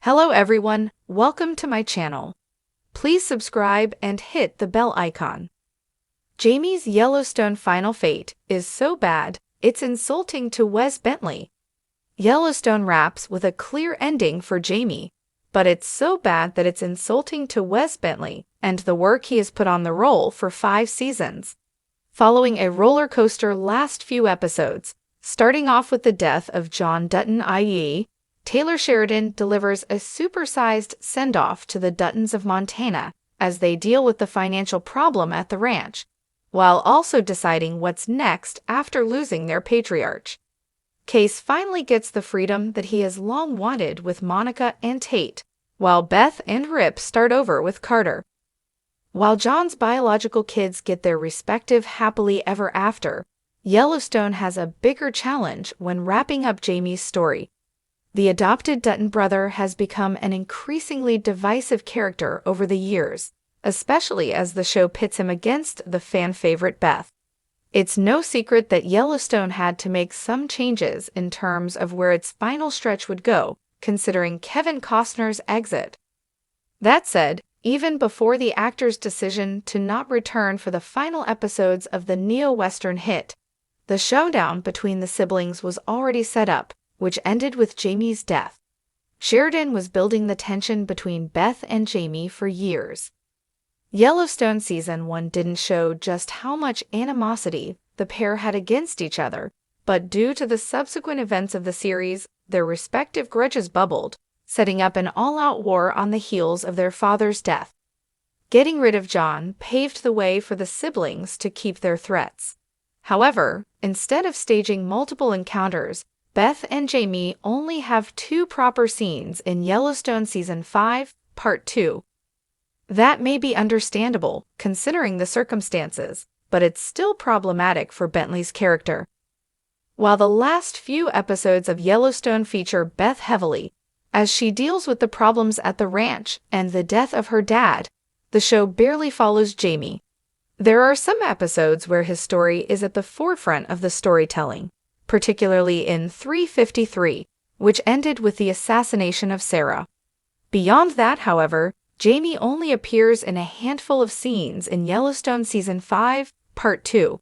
Hello everyone, welcome to my channel. Please subscribe and hit the bell icon. Jamie's Yellowstone final fate is so bad, it's insulting to Wes Bentley. Yellowstone wraps with a clear ending for Jamie, but it's so bad that it's insulting to Wes Bentley and the work he has put on the role for 5 seasons. Following a roller coaster last few episodes, starting off with the death of John Dutton i.e., Taylor Sheridan delivers a supersized send-off to the Duttons of Montana as they deal with the financial problem at the ranch, while also deciding what's next after losing their patriarch. Case finally gets the freedom that he has long wanted with Monica and Tate, while Beth and Rip start over with Carter. While John's biological kids get their respective happily ever after, Yellowstone has a bigger challenge when wrapping up Jamie's story. The adopted Dutton brother has become an increasingly divisive character over the years, especially as the show pits him against the fan favorite Beth. It's no secret that Yellowstone had to make some changes in terms of where its final stretch would go, considering Kevin Costner's exit. That said, even before the actor's decision to not return for the final episodes of the neo-Western hit, the showdown between the siblings was already set up, which ended with Jamie's death. Sheridan was building the tension between Beth and Jamie for years. Yellowstone Season 1 didn't show just how much animosity the pair had against each other, but due to the subsequent events of the series, their respective grudges bubbled, setting up an all-out war on the heels of their father's death. Getting rid of John paved the way for the siblings to keep their threats. However, instead of staging multiple encounters, Beth and Jamie only have 2 proper scenes in Yellowstone Season 5, Part 2. That may be understandable, considering the circumstances, but it's still problematic for Bentley's character. While the last few episodes of Yellowstone feature Beth heavily, as she deals with the problems at the ranch and the death of her dad, the show barely follows Jamie. There are some episodes where his story is at the forefront of the storytelling, particularly in 353, which ended with the assassination of Sarah. Beyond that, however, Jamie only appears in a handful of scenes in Yellowstone Season 5, Part 2.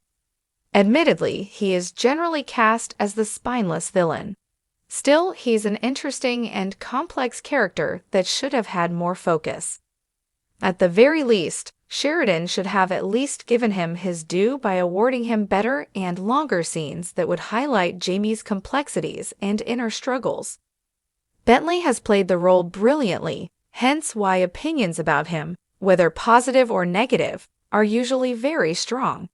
Admittedly, he is generally cast as the spineless villain. Still, he's an interesting and complex character that should have had more focus. At the very least, Sheridan should have at least given him his due by awarding him better and longer scenes that would highlight Jamie's complexities and inner struggles. Bentley has played the role brilliantly, hence why opinions about him, whether positive or negative, are usually very strong.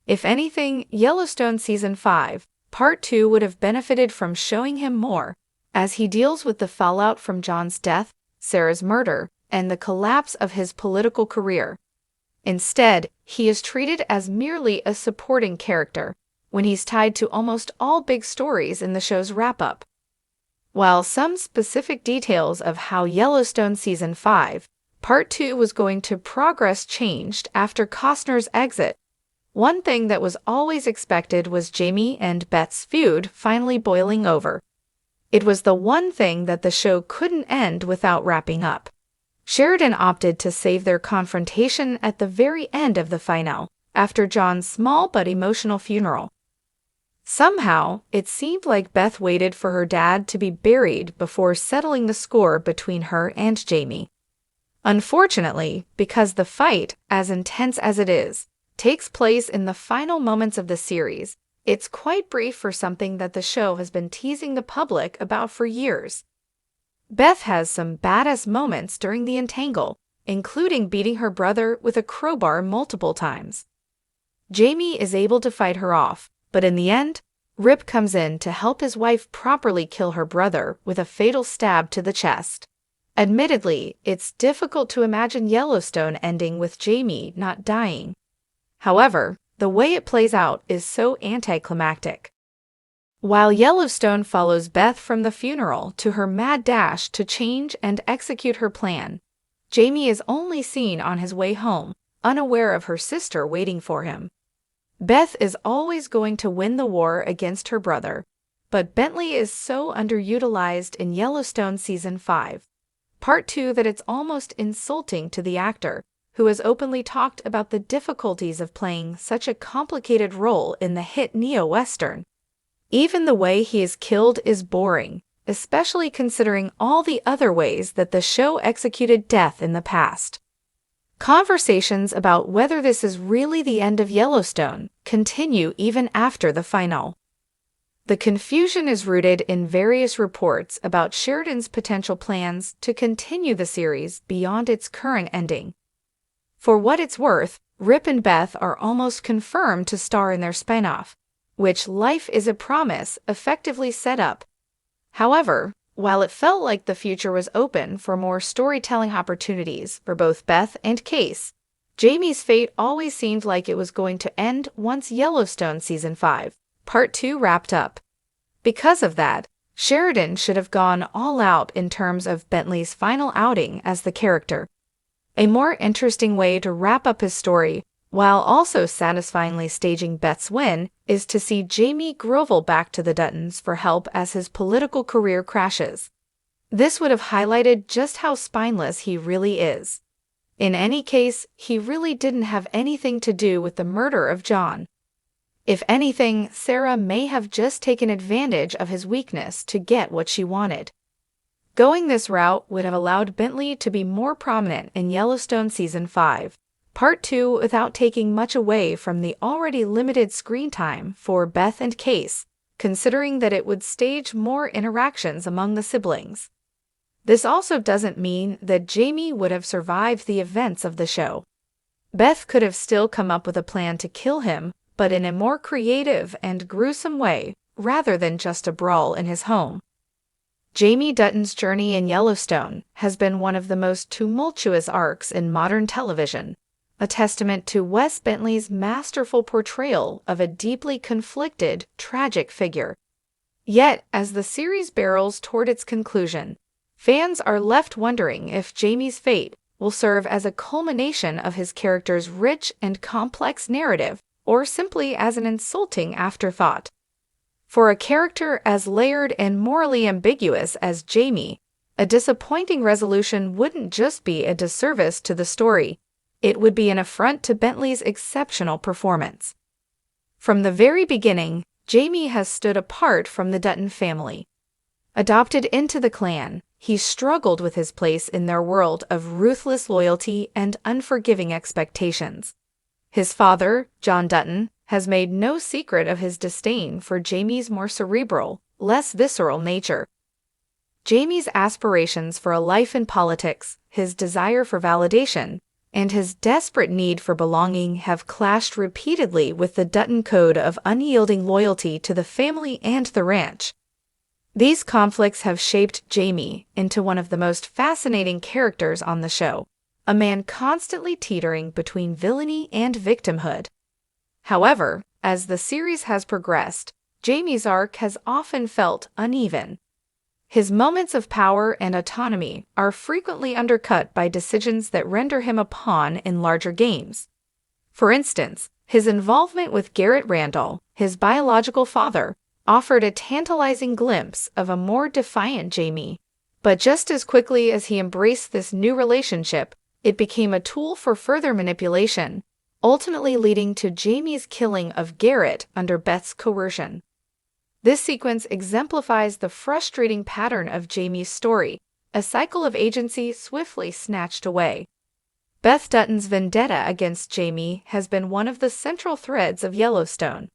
If anything, Yellowstone Season 5, Part 2 would have benefited from showing him more, as he deals with the fallout from John's death, Sarah's murder, and the collapse of his political career. Instead, he is treated as merely a supporting character, when he's tied to almost all big stories in the show's wrap-up. While some specific details of how Yellowstone Season 5, Part 2 was going to progress changed after Costner's exit, one thing that was always expected was Jamie and Beth's feud finally boiling over. It was the one thing that the show couldn't end without wrapping up. Sheridan opted to save their confrontation at the very end of the finale, after John's small but emotional funeral. Somehow, it seemed like Beth waited for her dad to be buried before settling the score between her and Jamie. Unfortunately, because the fight, as intense as it is, takes place in the final moments of the series, it's quite brief for something that the show has been teasing the public about for years. Beth has some badass moments during the entangle, including beating her brother with a crowbar multiple times. Jamie is able to fight her off, but in the end, Rip comes in to help his wife properly kill her brother with a fatal stab to the chest. Admittedly, it's difficult to imagine Yellowstone ending with Jamie not dying. However, the way it plays out is so anticlimactic. While Yellowstone follows Beth from the funeral to her mad dash to change and execute her plan, Jamie is only seen on his way home, unaware of her sister waiting for him. Beth is always going to win the war against her brother, but Bentley is so underutilized in Yellowstone Season 5 Part 2 that it's almost insulting to the actor, who has openly talked about the difficulties of playing such a complicated role in the hit neo-western. Even the way he is killed is boring, especially considering all the other ways that the show executed death in the past. Conversations about whether this is really the end of Yellowstone continue even after the finale. The confusion is rooted in various reports about Sheridan's potential plans to continue the series beyond its current ending. For what it's worth, Rip and Beth are almost confirmed to star in their spin-off, which Life is a Promise effectively set up. However, while it felt like the future was open for more storytelling opportunities for both Beth and Case, Jamie's fate always seemed like it was going to end once Yellowstone Season 5, Part 2 wrapped up. Because of that, Sheridan should have gone all out in terms of Bentley's final outing as the character. A more interesting way to wrap up his story, while also satisfyingly staging Beth's win, is to see Jamie grovel back to the Duttons for help as his political career crashes. This would have highlighted just how spineless he really is. In any case, he really didn't have anything to do with the murder of John. If anything, Sarah may have just taken advantage of his weakness to get what she wanted. Going this route would have allowed Bentley to be more prominent in Yellowstone Season 5, Part 2 without taking much away from the already limited screen time for Beth and Case, considering that it would stage more interactions among the siblings. This also doesn't mean that Jamie would have survived the events of the show. Beth could have still come up with a plan to kill him, but in a more creative and gruesome way, rather than just a brawl in his home. Jamie Dutton's journey in Yellowstone has been one of the most tumultuous arcs in modern television, a testament to Wes Bentley's masterful portrayal of a deeply conflicted, tragic figure. Yet, as the series barrels toward its conclusion, fans are left wondering if Jamie's fate will serve as a culmination of his character's rich and complex narrative, or simply as an insulting afterthought. For a character as layered and morally ambiguous as Jamie, a disappointing resolution wouldn't just be a disservice to the story, it would be an affront to Bentley's exceptional performance. From the very beginning, Jamie has stood apart from the Dutton family. Adopted into the clan, he struggled with his place in their world of ruthless loyalty and unforgiving expectations. His father, John Dutton, has made no secret of his disdain for Jamie's more cerebral, less visceral nature. Jamie's aspirations for a life in politics, his desire for validation, and his desperate need for belonging have clashed repeatedly with the Dutton code of unyielding loyalty to the family and the ranch. These conflicts have shaped Jamie into one of the most fascinating characters on the show, a man constantly teetering between villainy and victimhood. However, as the series has progressed, Jamie's arc has often felt uneven. His moments of power and autonomy are frequently undercut by decisions that render him a pawn in larger games. For instance, his involvement with Garrett Randall, his biological father, offered a tantalizing glimpse of a more defiant Jamie. But just as quickly as he embraced this new relationship, it became a tool for further manipulation, ultimately leading to Jamie's killing of Garrett under Beth's coercion. This sequence exemplifies the frustrating pattern of Jamie's story, a cycle of agency swiftly snatched away. Beth Dutton's vendetta against Jamie has been one of the central threads of Yellowstone.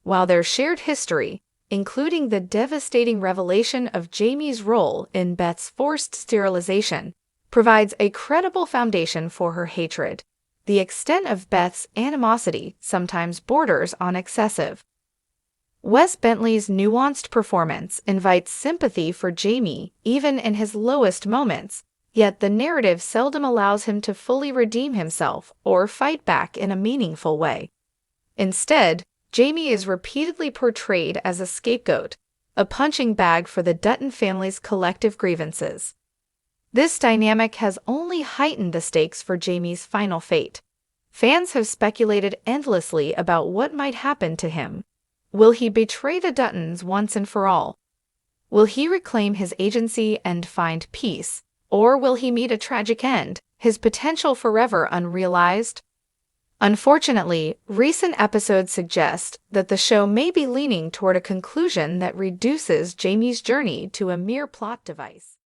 While their shared history, including the devastating revelation of Jamie's role in Beth's forced sterilization, provides a credible foundation for her hatred, the extent of Beth's animosity sometimes borders on excessive. Wes Bentley's nuanced performance invites sympathy for Jamie even in his lowest moments, yet the narrative seldom allows him to fully redeem himself or fight back in a meaningful way. Instead, Jamie is repeatedly portrayed as a scapegoat, a punching bag for the Dutton family's collective grievances. This dynamic has only heightened the stakes for Jamie's final fate. Fans have speculated endlessly about what might happen to him. Will he betray the Duttons once and for all? Will he reclaim his agency and find peace? Or will he meet a tragic end, his potential forever unrealized? Unfortunately, recent episodes suggest that the show may be leaning toward a conclusion that reduces Jamie's journey to a mere plot device.